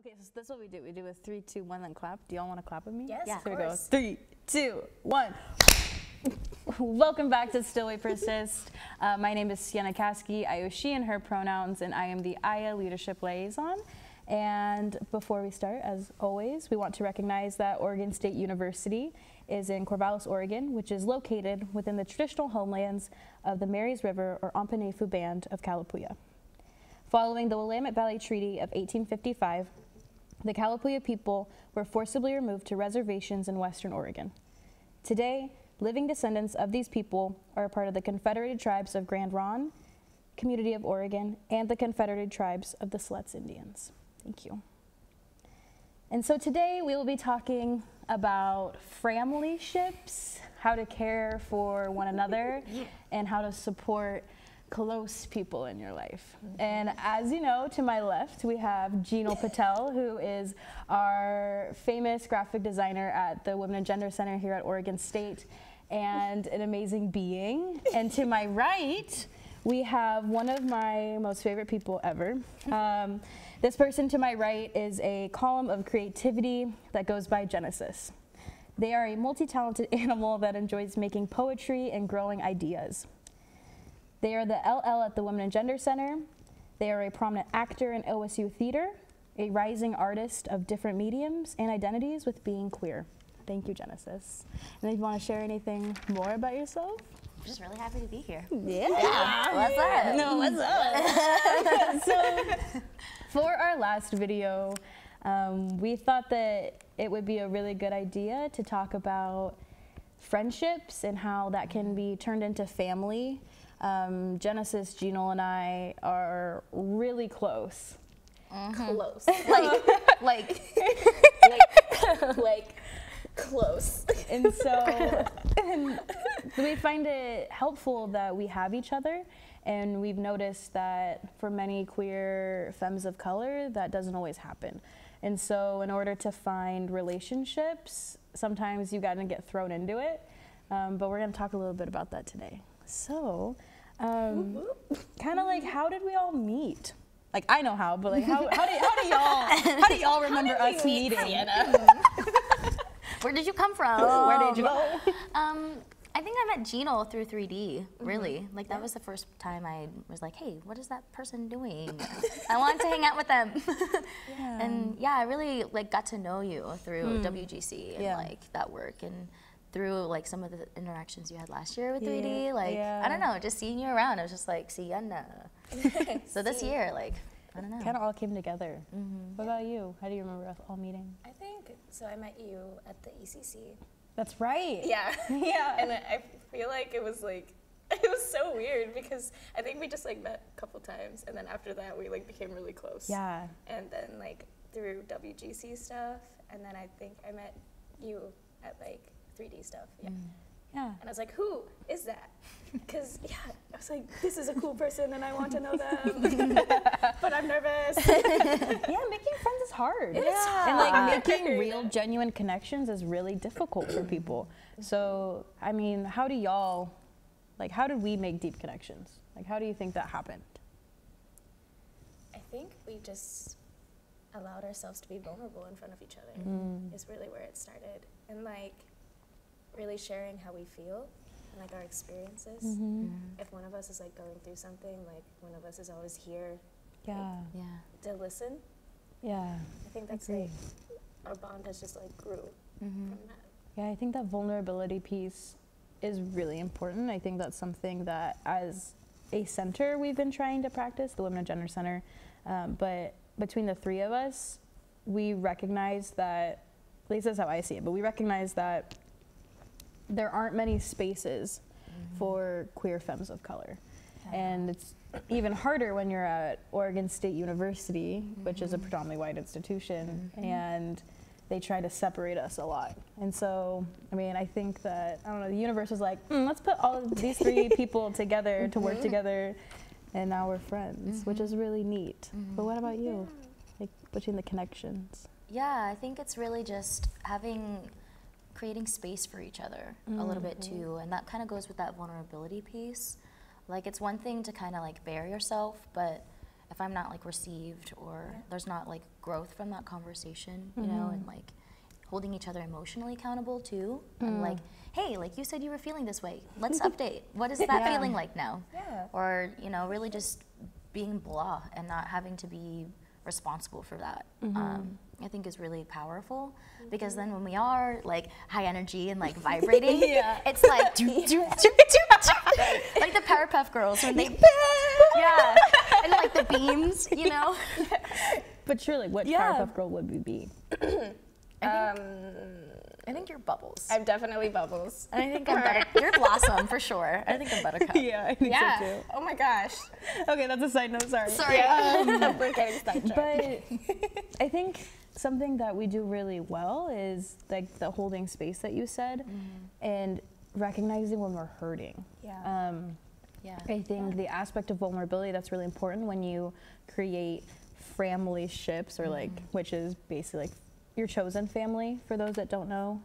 Okay, so that's what we do. We do a 3, 2, 1, then clap. Do y'all want to clap with me? Yes, yeah. of Here we go. course. 3, 2, 1. Welcome back to Still We Persist. My name is Sienna, I use she and her pronouns, and I am the Aya Leadership Liaison. And before we start, as always, we want to recognize that Oregon State University is in Corvallis, Oregon, which is located within the traditional homelands of the Marys River or Ampinefu Band of Kalapuya. Following the Willamette Valley Treaty of 1855, the Kalapuya people were forcibly removed to reservations in western Oregon. Today, living descendants of these people are a part of the Confederated Tribes of Grand Ronde, Community of Oregon, and the Confederated Tribes of the Siletz Indians. Thank you. And so today we will be talking about Framilyships, how to care for one another, and how to support close people in your life. And as you know, to my left, we have Jinal Patel, who is our famous graphic designer at the Women and Gender Center here at Oregon State, and an amazing being. And to my right, we have one of my most favorite people ever. This person to my right is a column of creativity that goes by Genesis. They are a multi-talented animal that enjoys making poetry and growing ideas. They are the LL at the Women and Gender Center. They are a prominent actor in OSU theater, a rising artist of different mediums and identities with being queer. Thank you, Genesis. And if you want to share anything more about yourself? I'm just really happy to be here. Yeah. What's up? No, what's up? So, for our last video, we thought that it would be a really good idea to talk about friendships and how that can be turned into family. Genesis, Jinal, and I are really close. Close. like close. And so we find it helpful that we have each other, and we've noticed that for many queer femmes of color, that doesn't always happen. And so in order to find relationships, sometimes you gotta get thrown into it, but we're gonna talk a little bit about that today. So, kind of like, how did we all meet? Like, I know how, but like, how do y'all remember us meeting? Where did you come from? Where did you go? I think I met Jinal through 3D, really. Like, that was the first time I was like, hey, what is that person doing? I wanted to hang out with them. And yeah, I really like got to know you through WGC and like that work, and through like some of the interactions you had last year with 3D. Like, I don't know, just seeing you around, I was just like, Sienna. So this year, like, I don't know. Kind of all came together. What about you? How do you remember us all meeting? I think, so I met you at the ECC. That's right. Yeah. Yeah. And I feel like it was so weird because I think we just like met a couple times, and then after that we like became really close. Yeah. And then like through WGC stuff, and then I think I met you at like 3D stuff. Yeah. Yeah. And I was like, who is that? Because, I was like, this is a cool person and I want to know them. But I'm nervous. Yeah, making friends is hard. It is hard. And like making real, genuine connections is really difficult for people. So, I mean, how did we make deep connections? Like, how do you think that happened? I think we just allowed ourselves to be vulnerable in front of each other is really where it started. And like, really sharing how we feel and like our experiences. If one of us is like going through something, like one of us is always here to listen. Yeah. I think that's like our bond has just like grew from that. Yeah, I think that vulnerability piece is really important. I think that's something that as a center we've been trying to practice, the Women and Gender Center, but between the three of us, we recognize that, at least that's how I see it, but we recognize that there aren't many spaces for queer femmes of color. And it's even harder when you're at Oregon State University, which is a predominantly white institution, and they try to separate us a lot. And so, I mean, I think that, I don't know, the universe was like, let's put all of these three people together to work together, and now we're friends, which is really neat. But what about you? Like, between the connections? Yeah, I think it's really just creating space for each other a little bit too, and that kind of goes with that vulnerability piece. Like, it's one thing to kind of like bare yourself, but if I'm not like received, or there's not like growth from that conversation, you know, and like holding each other emotionally accountable too, and like, hey, like you said you were feeling this way, let's update. What is that feeling like now? Yeah. Or, you know, really just being blah and not having to be responsible for that. I think is really powerful, because then when we are like high energy and like vibrating, it's like like the Powerpuff Girls when they and like the beams, you know. But surely, what Powerpuff Girl would we be? I think you're Bubbles. I'm definitely Bubbles. And I think I'm you're Blossom for sure. I think I'm Buttercup. Yeah, I think so too. Oh my gosh. Okay, that's a side note. Sorry. We're getting sidetracked. But I think something that we do really well is like the holding space that you said, and recognizing when we're hurting. I think the aspect of vulnerability that's really important when you create Framilyships, or like, which is basically like your chosen family, for those that don't know.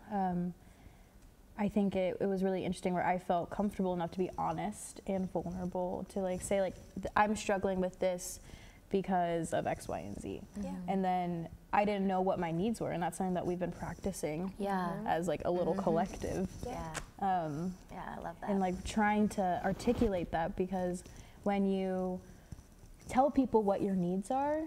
I think it was really interesting where I felt comfortable enough to be honest and vulnerable to like say like, I'm struggling with this because of X, Y, and Z. And then I didn't know what my needs were, and that's something that we've been practicing as like a little collective. I love that. And like trying to articulate that, because when you tell people what your needs are,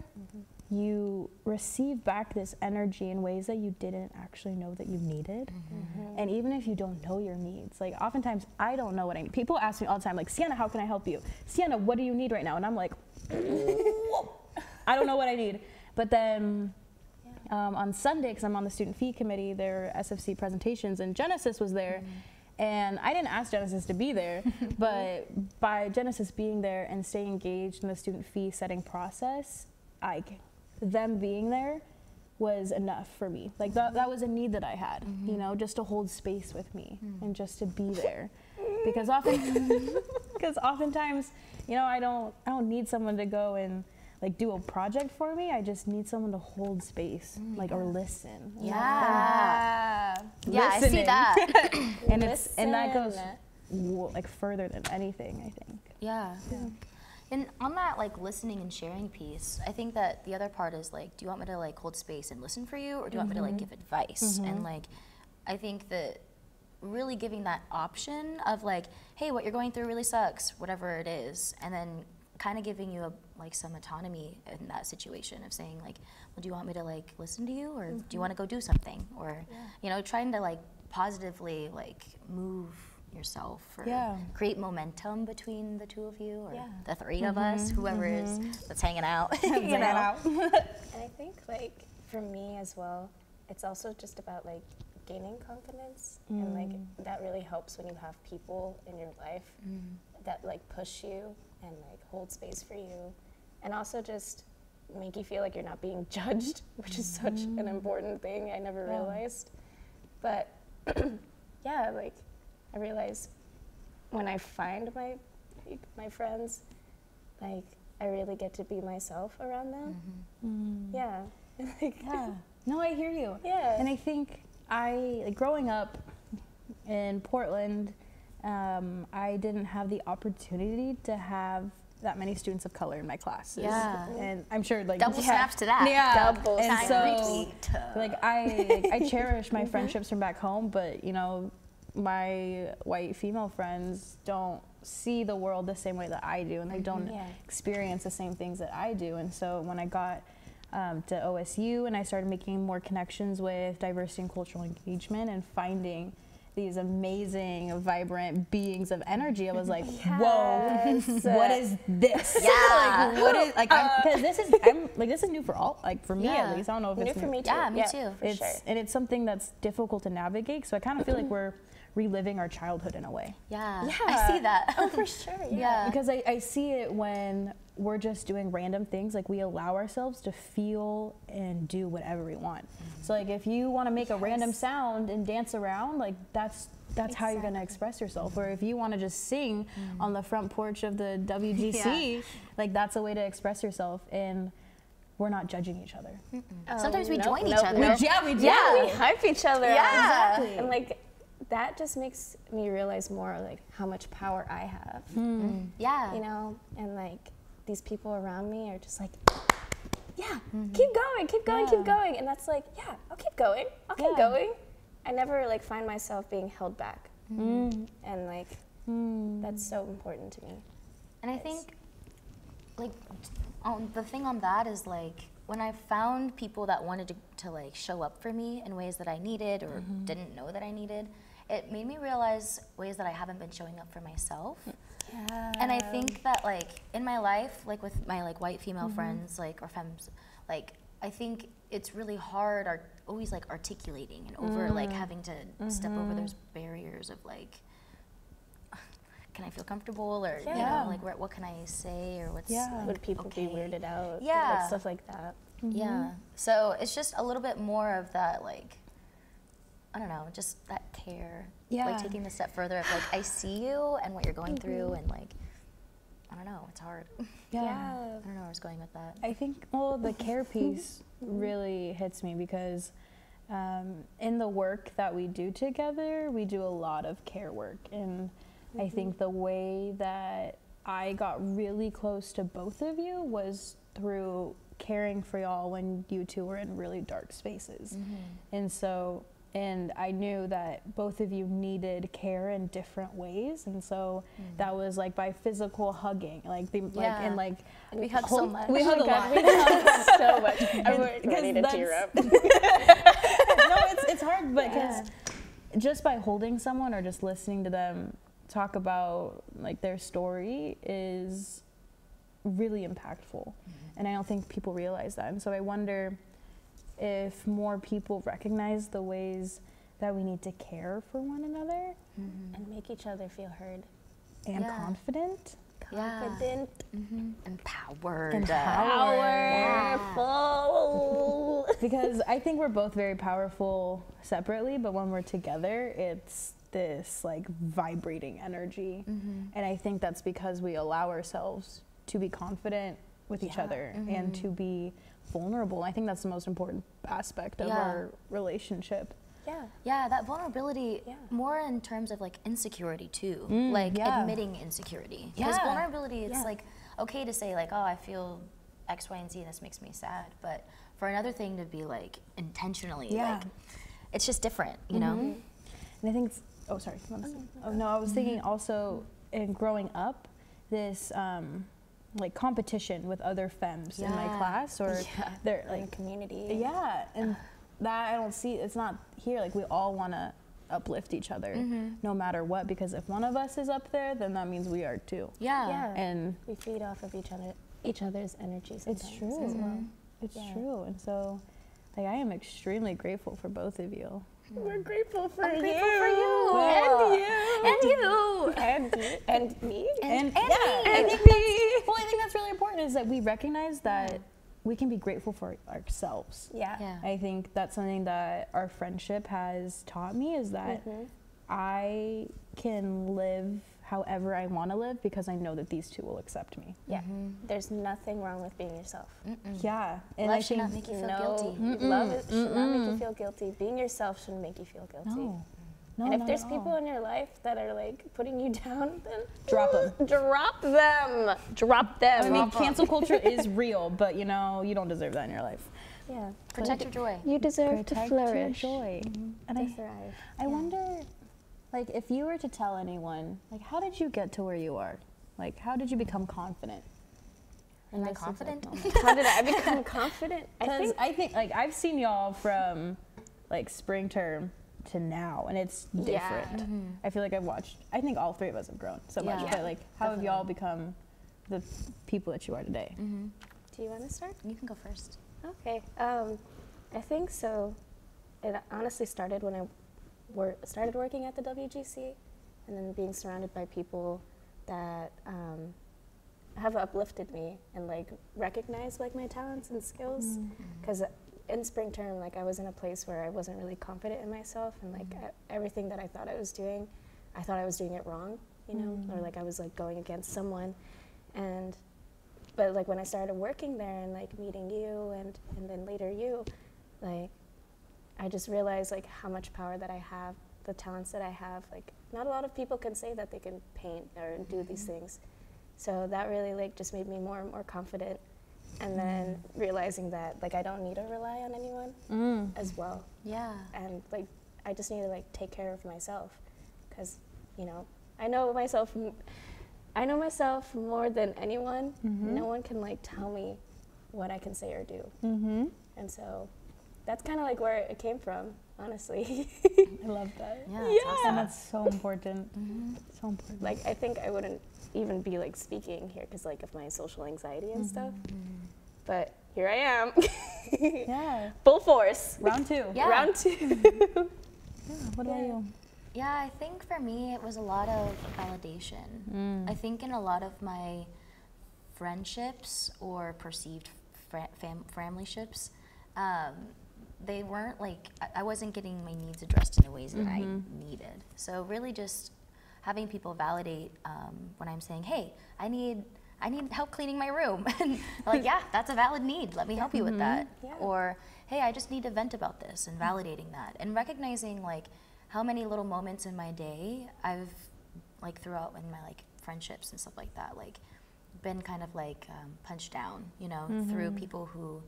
you receive back this energy in ways that you didn't actually know that you needed. And even if you don't know your needs, like oftentimes I don't know what I need. People ask me all the time, like, Sienna, how can I help you? Sienna, what do you need right now? And I'm like, I don't know what I need. But then on Sunday, because I'm on the student fee committee, their SFC presentations, and Genesis was there. And I didn't ask Genesis to be there, but by Genesis being there and staying engaged in the student fee setting process, them being there was enough for me. Like that was a need that I had, you know, just to hold space with me and just to be there. Because oftentimes, you know, I don't need someone to go and like do a project for me. I just need someone to hold space, like, or listen. I see that. and that goes like further than anything, I think. And on that like listening and sharing piece, I think that the other part is like, do you want me to like hold space and listen for you, or do you want me to like give advice? And like, I think that really giving that option of like, hey, what you're going through really sucks, whatever it is, and then kind of giving you like some autonomy in that situation of saying like, well, do you want me to like listen to you, or do you want to go do something, or you know, trying to like positively like move yourself, or create momentum between the two of you, or the three of us, whoever is that's hanging out. You know? And I think like for me as well, it's also just about like gaining confidence, and like that really helps when you have people in your life that like push you and like hold space for you, and also just make you feel like you're not being judged, which is such an important thing I never realized. But like I realize when I find my friends, like I really get to be myself around them. No, I hear you. And I think like growing up in Portland, I didn't have the opportunity to have that many students of color in my classes. And I'm sure like double snaps to that. Double and so repeat. like I cherish my friendships from back home, but you know, my white female friends don't see the world the same way that I do, and they don't experience the same things that I do. And so when I got to OSU and I started making more connections with diversity and cultural engagement and finding these amazing, vibrant beings of energy, I was like, whoa, what is this? Like, what is, like, because this is new for all, like for me at least. I don't know if it's new for me too. Yeah, me too. And it's something that's difficult to navigate. So I kind of feel like we're reliving our childhood in a way. I see that. Oh, for sure. Because I see it when we're just doing random things. Like we allow ourselves to feel and do whatever we want. So like if you want to make a random sound and dance around, like that's how you're going to express yourself. Or if you want to just sing on the front porch of the WGC, like that's a way to express yourself. And we're not judging each other. Sometimes we join each other. We do. We hype each other up. Exactly. And like that just makes me realize more like how much power I have. You You know, and like these people around me are just like, yeah, keep going, keep going. And that's like, yeah, I'll keep going. I never like find myself being held back. And like, that's so important to me. And I think, like, the thing on that is like, when I found people that wanted to like show up for me in ways that I needed or didn't know that I needed, it made me realize ways that I haven't been showing up for myself. Yeah. And I think that like in my life, like with my like white female friends, like, or femmes, like, I think it's really hard always like articulating and over like having to step over those barriers of like, can I feel comfortable, or you know, like what can I say, or what's like, would people be weirded out? Yeah, like stuff like that. Yeah. So it's just a little bit more of that, like, I don't know, just that care. Yeah. Like taking the step further of like, I see you and what you're going through, and like, I don't know, it's hard. Yeah. I don't know where I was going with that. I think, well, the care piece really hits me because in the work that we do together, we do a lot of care work. And I think the way that I got really close to both of you was through caring for y'all when you two were in really dark spaces. And so, and I knew that both of you needed care in different ways, and so that was like by physical hugging, like and like we hug so much. We hug a lot. We hug so much. I'm ready to tear up. No, it's hard, but because just by holding someone or just listening to them talk about like their story is really impactful, and I don't think people realize that. And so I wonder if more people recognize the ways that we need to care for one another and make each other feel heard and confident. Empowered. Powerful. Because I think we're both very powerful separately, but when we're together, it's this like vibrating energy. And I think that's because we allow ourselves to be confident with each other and to be vulnerable. I think that's the most important aspect of our relationship. Yeah, that vulnerability, more in terms of like insecurity too, like admitting insecurity. Because vulnerability, it's like okay to say like, oh, I feel X, Y, and Z, and this makes me sad. But for another thing to be like intentionally, like, it's just different, you know? And I think it's, oh, sorry. Oh, no, I was thinking also in growing up, this like competition with other femmes in my class, or they're like in the community. And that I don't see, it's not here. Like we all want to uplift each other no matter what, because if one of us is up there, then that means we are too. And we feed off of each other's energies. It's true as well. It's true. And so like I am extremely grateful for both of you. We're grateful for I'm you. grateful for you. And you. And me. And me. Well, I think that's really important, is that we recognize that we can be grateful for ourselves. I think that's something that our friendship has taught me, is that I can live however I want to live because I know that these two will accept me. There's nothing wrong with being yourself. And love I should think not make you feel guilty. Love should not make you feel guilty. Being yourself shouldn't make you feel guilty. And if there's people in your life that are like putting you down, then drop them. Drop them. Drop them. I mean, cancel culture is real, but you know, you don't deserve that in your life. Protect your joy. You deserve to flourish. Your joy. And to thrive. I wonder, like, if you were to tell anyone, like, how did you get to where you are? Like, how did you become confident? Am I confident? How did I become confident? Because I think, like, I've seen y'all from, like, spring term to now, and it's different. I feel like I think all three of us have grown so much, but, like, how have y'all become the people that you are today? Do you want to start? You can go first. Okay. I think so. It honestly started when I started working at the WGC, and then being surrounded by people that have uplifted me and like recognized like my talents and skills. Because in spring term, like I was in a place where I wasn't really confident in myself, and like everything that I thought I was doing it wrong, you know, or like I was like going against someone. But like when I started working there and like meeting you and then later you, like I just realized like how much power that I have, the talents that I have. Like not a lot of people can say that they can paint or do these things. So that really like just made me more and more confident. And then realizing that like I don't need to rely on anyone as well. Yeah. And like I just need to like take care of myself, because you know I know myself more than anyone. No one can like tell me what I can say or do. And so that's kind of like where it came from, honestly. I love that. Yeah, that's And awesome. that's so important. So important. Like I think I wouldn't even be like speaking here because like of my social anxiety and stuff. But here I am. Yeah. Full force. Round 2. Yeah. Round 2. Yeah. What about you? Yeah, I think for me it was a lot of validation. I think in a lot of my friendships or perceived framilyships, they weren't like, I wasn't getting my needs addressed in the ways that I needed. So really just having people validate when I'm saying, hey, I need help cleaning my room. And like, yeah, that's a valid need. Let me help you with that. Yeah. Or, hey, I just need to vent about this, and validating that. And recognizing like how many little moments in my day I've like throughout in my like friendships and stuff like that, like been kind of like punched down, you know, through people who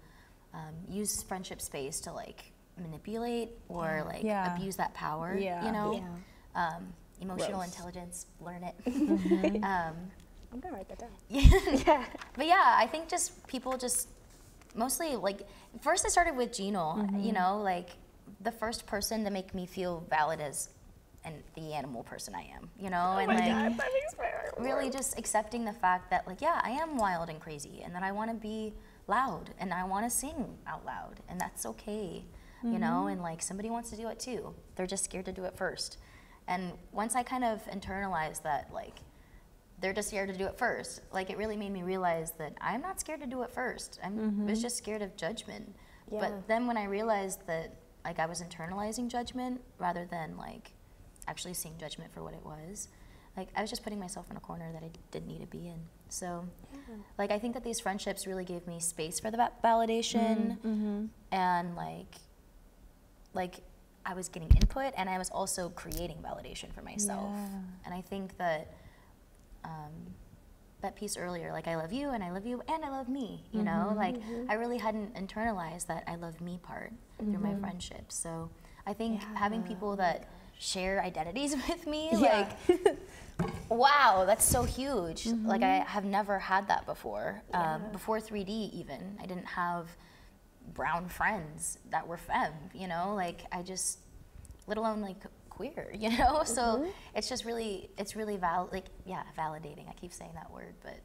use friendship space to like manipulate or like abuse that power, you know. Emotional intelligence, learn it. I'm gonna write that down. Yeah. But yeah, I think just people just mostly like, first I started with Jinal, you know, like the first person to make me feel valid as the animal person I am, you know, and like God, that makes my heart really warm. just accepting the fact that like, yeah, I am wild and crazy, and that I want to be loud and I want to sing out loud, and that's okay, you know, and like somebody wants to do it too. They're just scared to do it first. And once I kind of internalized that, like, they're just scared to do it first, like, it really made me realize that I'm not scared to do it first. I was just scared of judgment. Yeah. But then when I realized that, like, I was internalizing judgment rather than, like, actually seeing judgment for what it was, like, I was just putting myself in a corner that I didn't need to be in. So, like, I think that these friendships really gave me space for the validation, and, like, I was getting input, and I was also creating validation for myself. And I think that that piece earlier, like I love you and I love you and I love me, you know, like I really hadn't internalized that I love me part through my friendships. So I think having people that share identities with me, like, wow, that's so huge. Like I have never had that before. Before 3D even, I didn't have brown friends that were femme, you know, like I just, let alone like queer, you know. So it's just really, validating. I keep saying that word, but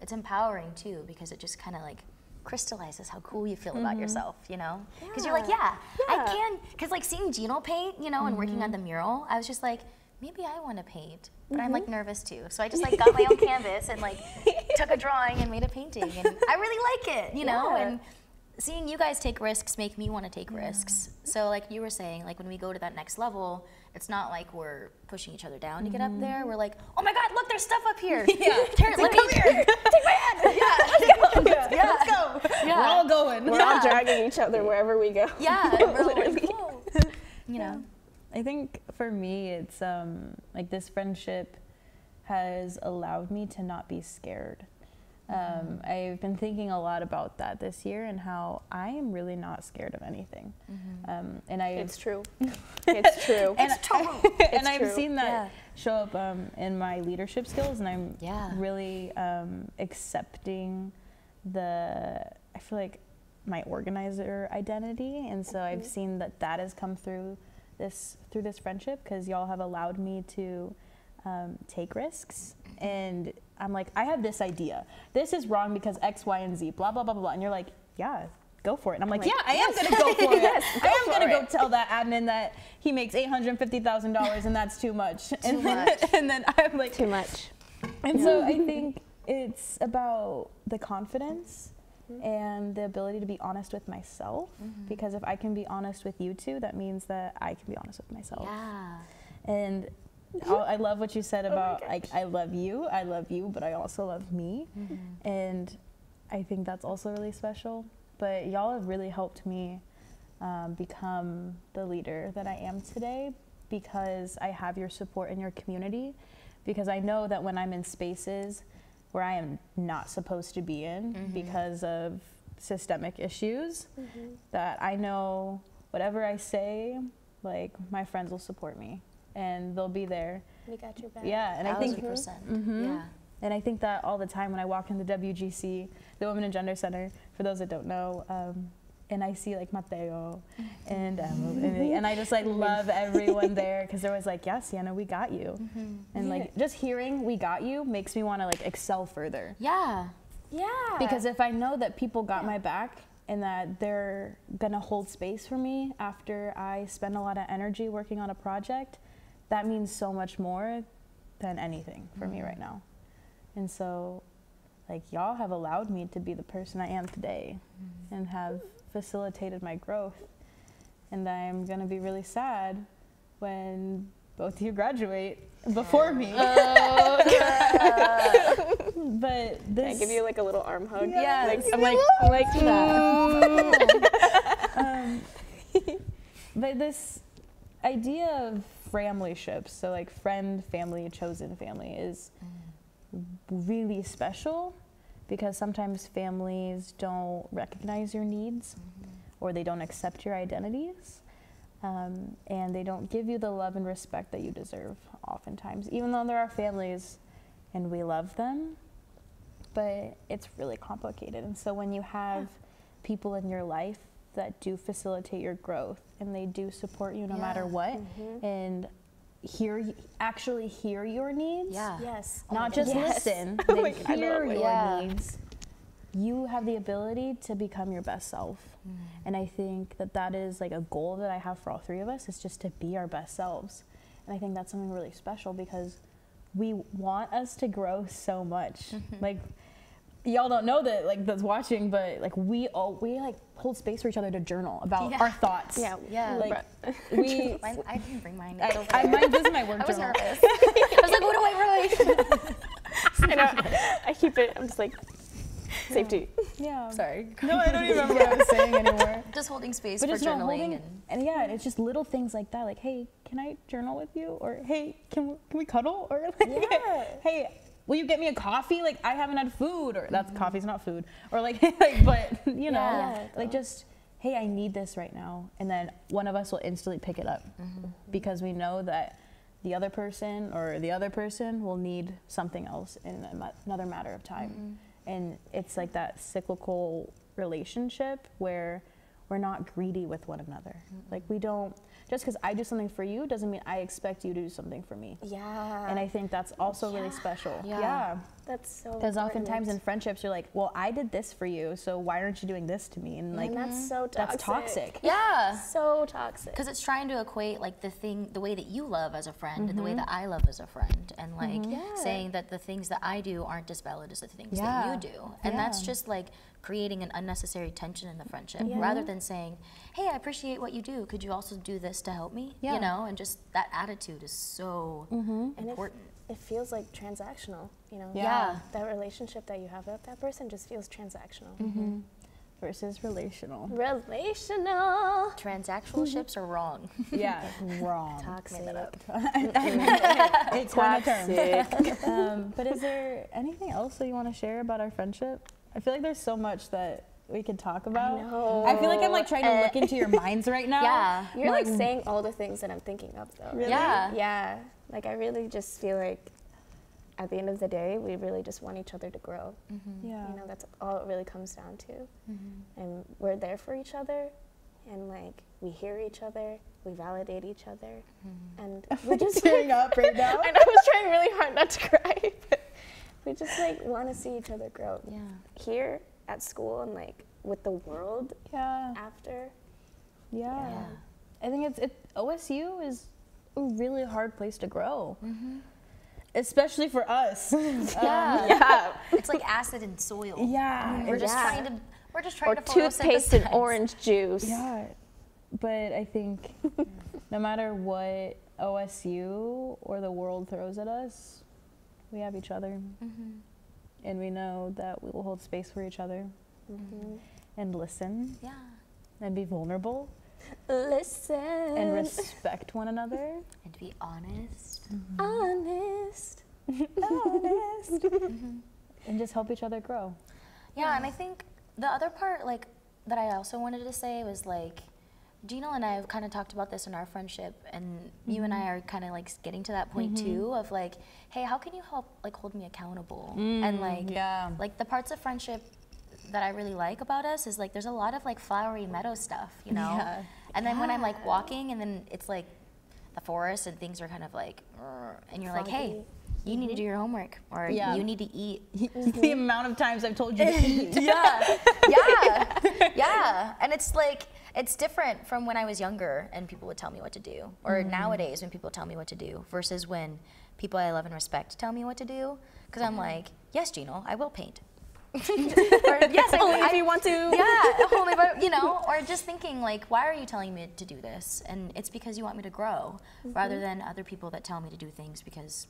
it's empowering too, because it just kind of like crystallizes how cool you feel about yourself, you know, because you're like, I can, because like seeing Jinal paint, you know, and working on the mural, I was just like, maybe I want to paint, but I'm like nervous too. So I just like got my own canvas and like took a drawing and made a painting, and I really like it, you know. And seeing you guys take risks make me want to take risks. So like you were saying, like when we go to that next level, it's not like we're pushing each other down to get up there. We're like, oh my God, look, there's stuff up here. Let me here. Take my hand. Let's go. We're all going. We're all dragging each other wherever we go. We're like, whoa. You know. I think for me, it's like this friendship has allowed me to not be scared. I've been thinking a lot about that this year, and how I am really not scared of anything. And It's true. It's true. And I've seen that show up in my leadership skills, and I'm really accepting I feel like my organizer identity, and so I've seen that has come through this friendship, because y'all have allowed me to take risks. And I'm like, I have this idea. This is wrong because X, Y, and Z, blah, blah, blah, blah, blah. And you're like, yeah, go for it. And I'm like, yeah, I am going to go for it. I am going to go tell that admin that he makes $850,000 and that's too much. And then I'm like, too much. And so I think it's about the confidence and the ability to be honest with myself, because if I can be honest with you two, that means that I can be honest with myself. And I love what you said about, like, I love you, but I also love me. And I think that's also really special. But y'all have really helped me become the leader that I am today, because I have your support in your community, because I know that when I'm in spaces where I am not supposed to be in because of systemic issues, that I know whatever I say, like, my friends will support me and they'll be there. We got your back. Yeah, and I think 1,000%. yeah. And I think that all the time when I walk in the WGC, the Women and Gender Center, for those that don't know, and I see like Mateo and Emily, and I just like love everyone there, because they're always like, yeah, Sienna, we got you. And like just hearing we got you makes me want to like excel further. Yeah. Yeah. Because if I know that people got my back and that they're gonna hold space for me after I spend a lot of energy working on a project, that means so much more than anything for me right now. And so, like, y'all have allowed me to be the person I am today and have facilitated my growth. And I'm gonna be really sad when both of you graduate before me. But this, Can I give you like a little arm hug? Yeah, Like, I'm like that. But this idea of Framilyships, so like friend, family, chosen family, is really special, because sometimes families don't recognize your needs or they don't accept your identities, and they don't give you the love and respect that you deserve oftentimes, even though there are families and we love them, but it's really complicated. And so when you have people in your life that do facilitate your growth and they do support you no matter what, and actually hear your needs, Yes. not just listen, they hear your needs, you have the ability to become your best self. And I think that that is like a goal that I have for all three of us, is just to be our best selves. And I think that's something really special, because we want us to grow so much. Like, y'all don't know that, like, that's watching, but like we like hold space for each other to journal about our thoughts. Yeah. Like we, I didn't bring mine. this is my work I was journal. nervous. I was like, what do I write? I know. I keep it. I'm just like, safety. Yeah. Sorry. No, I don't even remember what I was saying anymore. Just holding space But for just not journaling. holding, and yeah, it's just little things like that, like, hey, can I journal with you? Or hey, can we cuddle? Or like, hey, will you get me a coffee? Like, I haven't had food. Or that's coffee's not food. Or like, but you know, like just, hey, I need this right now. And then one of us will instantly pick it up, because we know that the other person or the other person will need something else in another matter of time. And it's like that cyclical relationship where we're not greedy with one another. Like, we don't, just because I do something for you doesn't mean I expect you to do something for me. Yeah. And I think that's also really special. Yeah. That's so Because important. oftentimes in friendships, you're like, well, I did this for you, so why aren't you doing this to me? And like, that's so toxic. that's toxic. Yeah. So toxic. Because it's trying to equate like the way that you love as a friend and the way that I love as a friend, and like saying that the things that I do aren't as valid as the things that you do, and that's just like creating an unnecessary tension in the friendship, rather than saying, hey, I appreciate what you do, could you also do this to help me? You know, and just that attitude is so important. It feels like transactional, you know? Yeah. That relationship that you have with that person just feels transactional. Versus relational. Relational. Transactional ships are wrong. Yeah, wrong. Toxic. It's toxic. But is there anything else that you want to share about our friendship? I feel like there's so much that we could talk about. I feel like I'm like trying to look into your minds right now. Yeah. You're like saying all the things that I'm thinking of, though. Really? Yeah. Yeah. Like, I really just feel like at the end of the day, we really just want each other to grow. Yeah. You know, that's all it really comes down to. And we're there for each other, and like, we hear each other, we validate each other, and we're just tearing up right now. And I was trying really hard not to cry, but we just like want to see each other grow. Yeah. Here at school and like with the world after. Yeah. I think OSU is a really hard place to grow. Especially for us. It's like acid in soil. Yeah. We're just trying to Or toothpaste and photosynthesize. orange juice. Yeah. But I think no matter what OSU or the world throws at us, we have each other. And we know that we will hold space for each other. And listen. Yeah. And be vulnerable. Listen. And respect one another. And to be honest. Honest. honest, and just help each other grow. Yeah, and I think the other part, like, that I also wanted to say was, like, Jinal and I have kind of talked about this in our friendship, and you and I are kind of, like, getting to that point, too, of, like, hey, how can you help, like, hold me accountable? And, like, like, the parts of friendship that I really like about us is, like, there's a lot of, like, flowery meadow stuff, you know? And then when I'm, like, walking, and then it's, like, the forest, and things are kind of, like, and you're like, hey, you need to do your homework, or you need to eat. The amount of times I've told you to eat. And it's like, it's different from when I was younger and people would tell me what to do, or nowadays when people tell me what to do, versus when people I love and respect tell me what to do. Because I'm like, yes, Jinal, I will paint. Or yes, only if you want to. Yeah, only if you know, or just thinking like, why are you telling me to do this? And it's because you want me to grow, rather than other people that tell me to do things because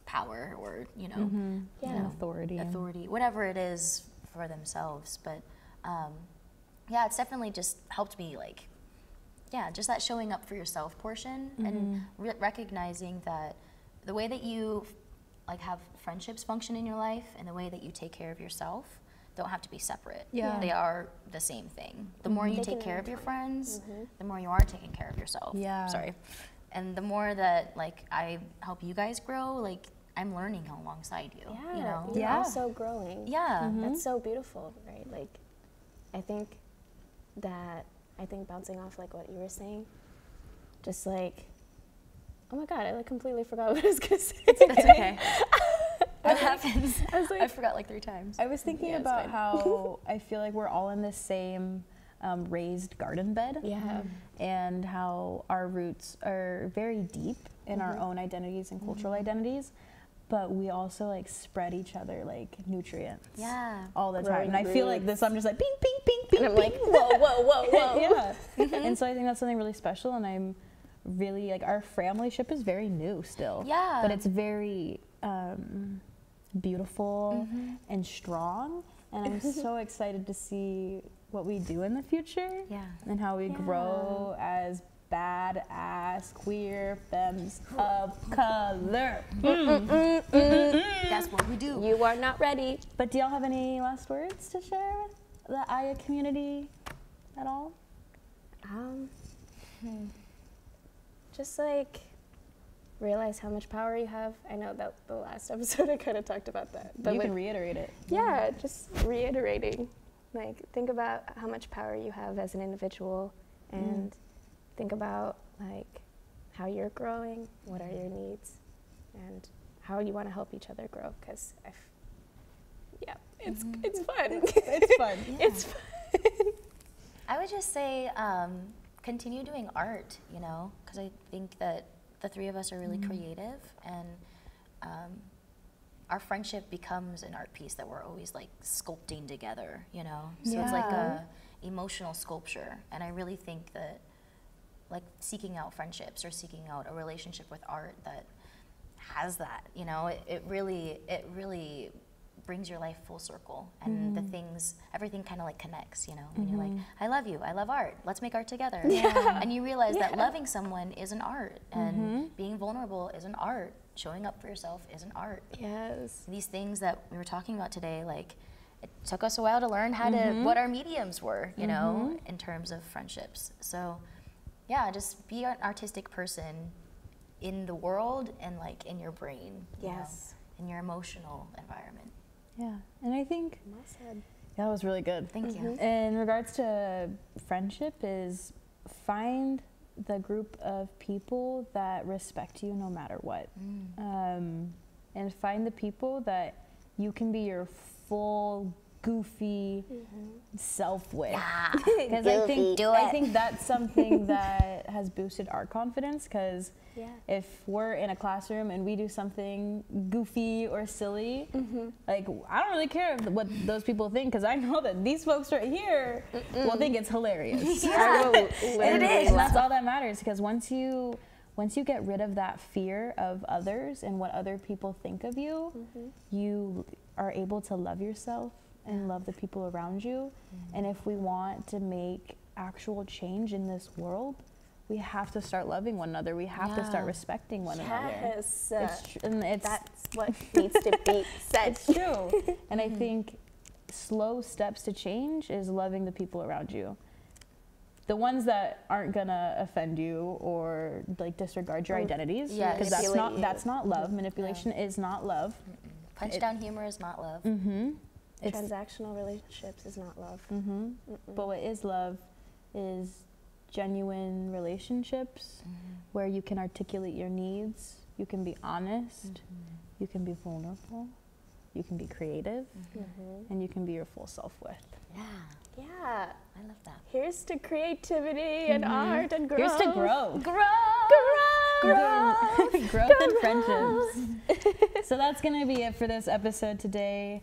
power, or you know, authority, whatever it is for themselves. But yeah, it's definitely just helped me, like, just that showing up for yourself portion, and recognizing that the way that you like have friendships function in your life and the way that you take care of yourself don't have to be separate. They are the same thing. The more you take care of your friends, the more you are taking care of yourself. And the more that, like, I help you guys grow, like, I'm learning alongside you. You know? You're also growing. That's so beautiful, right? Like, I think bouncing off, like, what you were saying, just, like, oh my God, I, like, completely forgot what I was going to say. That's okay. That happens. I forgot, like, 3 times. I was thinking about how I feel like we're all in the same raised garden bed. And how our roots are very deep in our own identities and cultural identities, but we also, like, spread each other, like, nutrients all the time. And I feel like this, I'm just like, ping, ping, ping, ping, and I'm ping. like, whoa, whoa, whoa, whoa. And so I think that's something really special, and I'm really, like, our Framilyships is very new still. But it's very beautiful and strong, and I'm so excited to see what we do in the future and how we grow as badass queer femmes of color. That's what we do. You are not ready. But do y'all have any last words to share with the Aya community at all? Just, like, realize how much power you have. I know that the last episode I kind of talked about that. But you like, can reiterate it. Yeah, just reiterating. Like, think about how much power you have as an individual, and think about, like, how you're growing, what are your needs, and how you want to help each other grow, because it's fun. It's fun. It's fun. I would just say continue doing art, you know, because I think that the 3 of us are really creative, and our friendship becomes an art piece that we're always, like, sculpting together, you know? So it's like a emotional sculpture, and I really think that, like, seeking out friendships or seeking out a relationship with art that has that, you know, it really brings your life full circle, and the things, everything kind of, like, connects, you know, and you're like, I love you, I love art, let's make art together. And you realize that loving someone is an art, and being vulnerable is an art, showing up for yourself is an art. These things that we were talking about today, like, it took us a while to learn how to, what our mediums were, you know, in terms of friendships. So yeah, just be an artistic person in the world, and, like, in your brain, you know, in your emotional environment. And I think that was really good. Thank you. In regards to friendship, is find the group of people that respect you no matter what, and find the people that you can be your full goofy self with. Because I think that's something that has boosted our confidence, because if we're in a classroom and we do something goofy or silly, like, I don't really care what those people think, because I know that these folks right here will think it's hilarious. It is. And that's all that matters, because once you get rid of that fear of others and what other people think of you, you are able to love yourself and love the people around you. And if we want to make actual change in this world, we have to start loving one another. We have to start respecting one another. Yes. That's what needs to be said. It's true. And I think slow steps to change is loving the people around you. The ones that aren't gonna offend you or like disregard your identities, because that's not love. Manipulation is not love. Punch down humor is not love. Transactional relationships is not love. But what is love is genuine relationships where you can articulate your needs, you can be honest, you can be vulnerable, you can be creative, and you can be your full self with. Yeah. I love that. Here's to creativity and art and growth. Here's to growth. Growth and friendships. So that's going to be it for this episode today.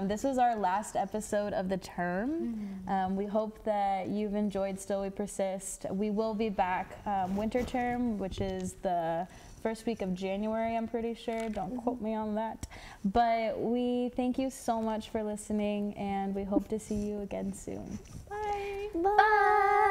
This was our last episode of the term. We hope that you've enjoyed Still We Persist. We will be back winter term, which is the first week of January, I'm pretty sure. Don't quote me on that. But we thank you so much for listening, and we hope to see you again soon. Bye. Bye.